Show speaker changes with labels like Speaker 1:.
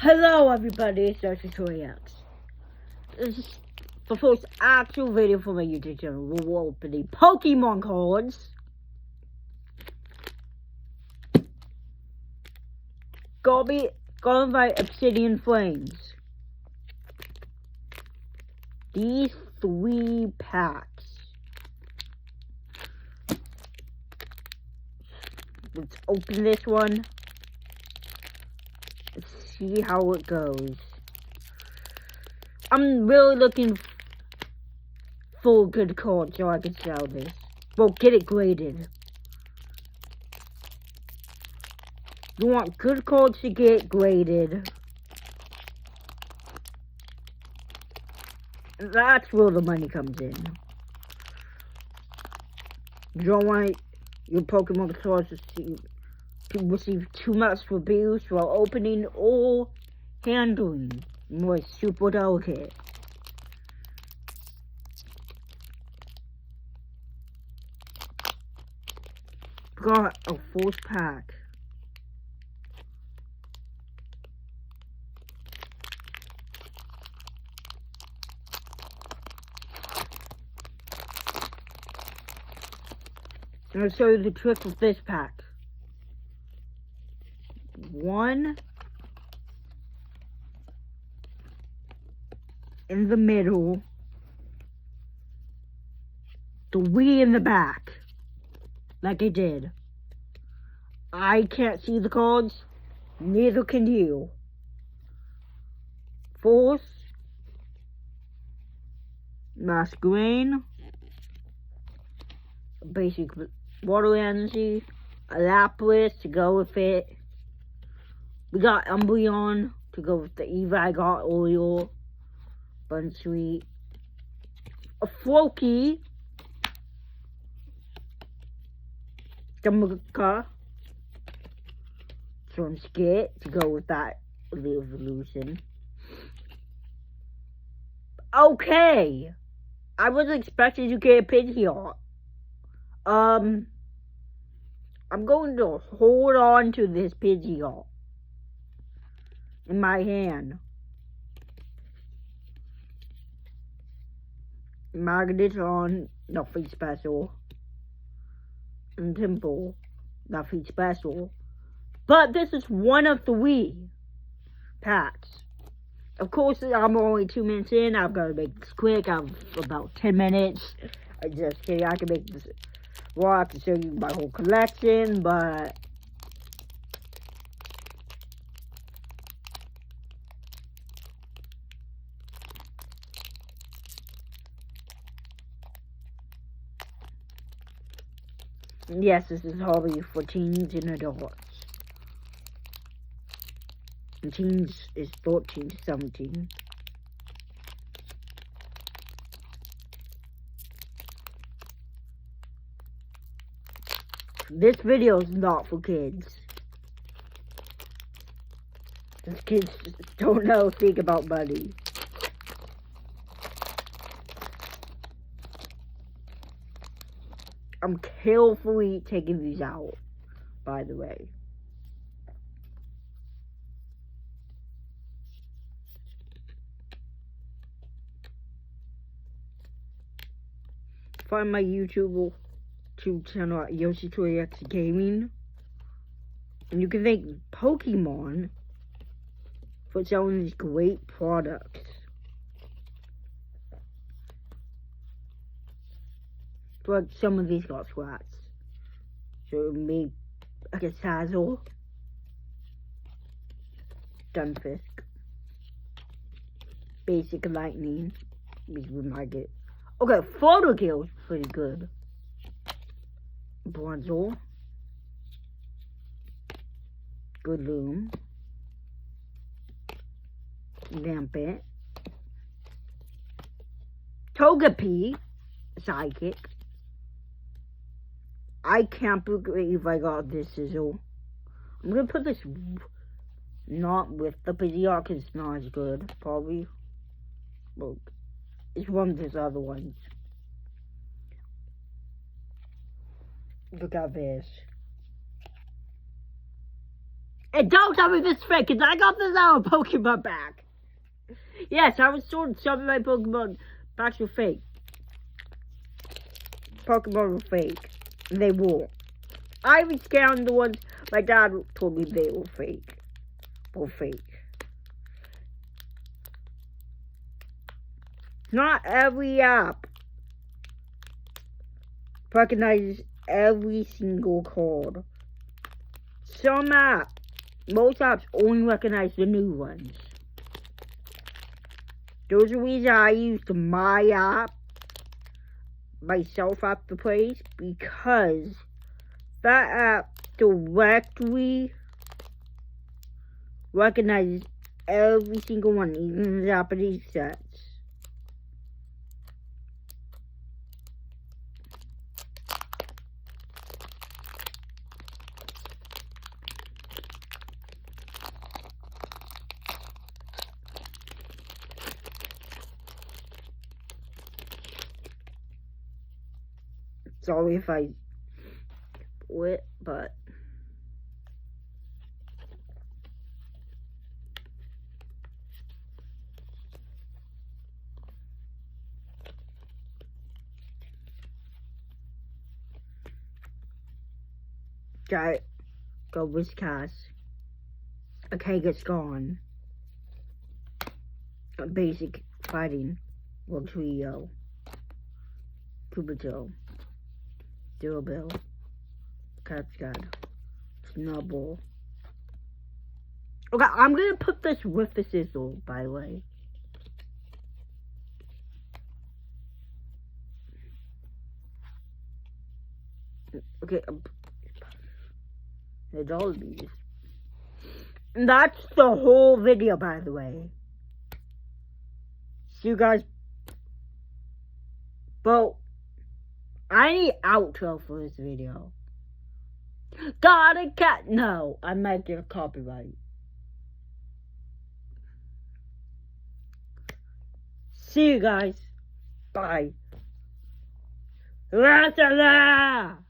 Speaker 1: Hello everybody, it's Dr. Toriax. This is the first actual video for my YouTube channel. We're opening Pokemon cards. Gonna invite Obsidian Flames. These 3 packs. Let's open this one. Let's see how it goes. I'm really looking for a good card so I can sell this. Well, get it graded. You want good cards to get graded. That's where the money comes in. You don't want your Pokemon cards to receive too much abuse while opening or handling. More super delicate. Got a 4th pack. I'm going to show you the trick with this pack. 1 in the middle, 3 in the back, like I did. I can't see the cards, neither can you. 4th, Masquerain, basic water energy, a Lapras to go with it. We got Umbreon to go with the Eva I got earlier. Bunsweet. A Floki. Stomaka. From Skit to go with that evolution. Okay. I was expecting to get a Pidgeot. I'm going to hold on to this Pidgeot in my hand. Magneton, nothing special. And Temple, nothing special. But this is one of 3 packs. Of course, I'm only 2 minutes in. I've got to make this quick. I have about 10 minutes. I'm just kidding. I can make this. Well, I can show you my whole collection, but yes, this is hobby for teens and adults. And teens is 14 to 17. This video is not for kids. These kids don't know, think about money. I'm carefully taking these out, by the way. Find my YouTube channel at YoshiToyX Gaming. And you can thank Pokemon for selling these great products. But some of these got scratched. So maybe like a Sazzle, Stunfisk, Basic Lightning, we might get. Okay, Photogill's pretty good. Bronzor, Goodloom, Lampet, Togepi, Psychic. I can't believe I got this sizzle. I'm gonna put this not with the Pidgeot because it's not as good, probably. Look, it's one of these other ones. Look at this. And don't tell me this is fake, because I got this out of Pokemon back. Yes, I was told some of my Pokemon packs were fake. Pokemon were fake. They were. I even scanned the ones my dad told me they were fake. Not every app recognizes every single card. Some apps, most apps only recognize the new ones. There's a reason I used my app, myself app to place, because that app directly recognizes every single one, even the Japanese sets. Sorry if I split, but got go Whiscash. Okay, it's gone. Basic fighting. Trio. Kubato. Durable. Catchguard. Snubble. Okay, I'm gonna put this with the sizzle, by the way. Okay, there's all these. And that's the whole video, by the way. See you guys. But I need outro for this video. Got a cat? No, I might get a copyright. See you guys. Bye. La-da-da!